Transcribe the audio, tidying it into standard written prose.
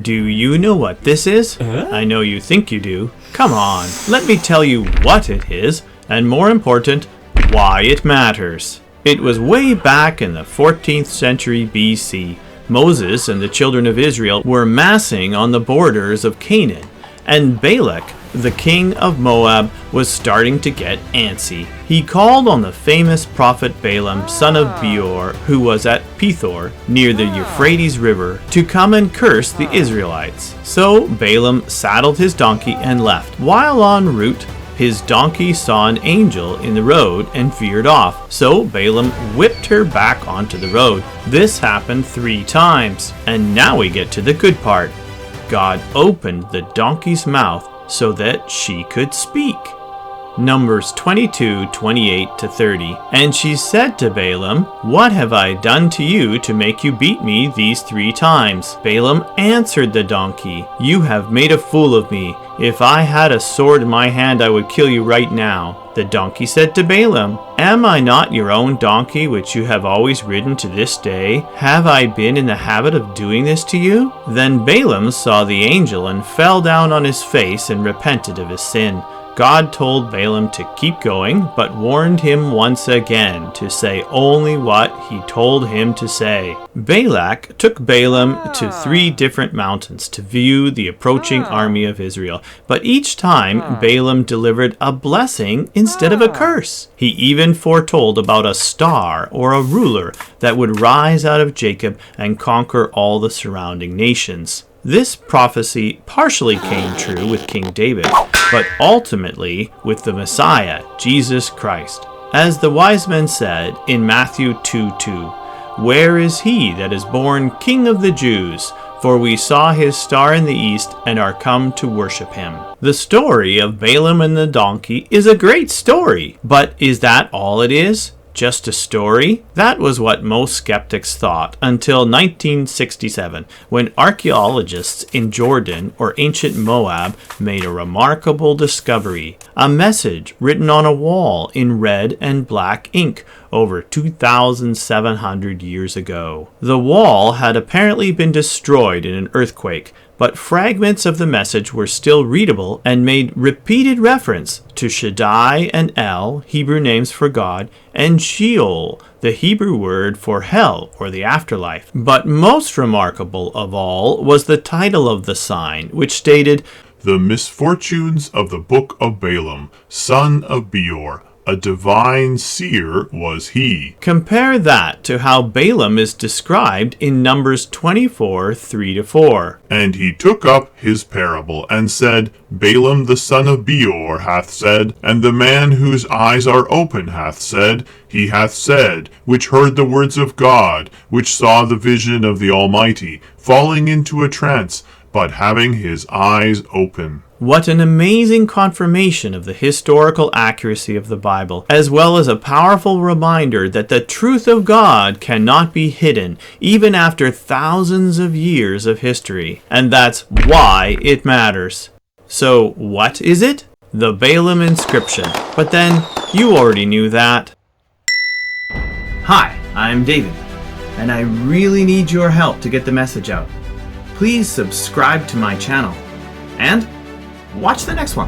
Do you know what this is? I know you think you do. Come on, let me tell you what it is, and more important, why it matters. It was way back in the 14th century BC. Moses and the children of Israel were massing on the borders of Canaan, and Balak, the king of Moab, was starting to get antsy. He called on the famous prophet Balaam, son of Beor, who was at Pethor, near the Euphrates River, to come and curse the Israelites. So Balaam saddled his donkey and left. While en route, his donkey saw an angel in the road and veered off. So Balaam whipped her back onto the road. This happened 3 times. And now we get to the good part. God opened the donkey's mouth so that she could speak. Numbers 22:28-30. And she said to Balaam, "What have I done to you to make you beat me these 3 times?" Balaam answered the donkey, "You have made a fool of me. If I had a sword in my hand, I would kill you right now." The donkey said to Balaam, "Am I not your own donkey which you have always ridden to this day? Have I been in the habit of doing this to you?" Then Balaam saw the angel and fell down on his face and repented of his sin. God told Balaam to keep going, but warned him once again to say only what he told him to say. Balak took Balaam to 3 different mountains to view the approaching army of Israel, but each time Balaam delivered a blessing instead of a curse. He even foretold about a star or a ruler that would rise out of Jacob and conquer all the surrounding nations. This prophecy partially came true with King David, but ultimately with the Messiah, Jesus Christ. As the wise men said in Matthew 2:2, "Where is he that is born King of the Jews? For we saw his star in the east and are come to worship him." The story of Balaam and the donkey is a great story, but is that all it is? Just a story? That was what most skeptics thought until 1967, when archaeologists in Jordan or ancient Moab made a remarkable discovery, a message written on a wall in red and black ink over 2,700 years ago. The wall had apparently been destroyed in an earthquake, but fragments of the message were still readable and made repeated reference to Shaddai and El, Hebrew names for God, and Sheol, the Hebrew word for hell or the afterlife. But most remarkable of all was the title of the sign, which stated, "The misfortunes of the book of Balaam, son of Beor. A divine seer was he." Compare that to how Balaam is described in Numbers 24:3-4. "And he took up his parable, and said, Balaam the son of Beor hath said, and the man whose eyes are open hath said, he hath said, which heard the words of God, which saw the vision of the Almighty, falling into a trance, but having his eyes open." What an amazing confirmation of the historical accuracy of the Bible, as well as a powerful reminder that the truth of God cannot be hidden, even after thousands of years of history. And that's why it matters. So, what is it? The Balaam inscription. But then, you already knew that. Hi, I'm David, and I really need your help to get the message out. Please subscribe to my channel, and watch the next one.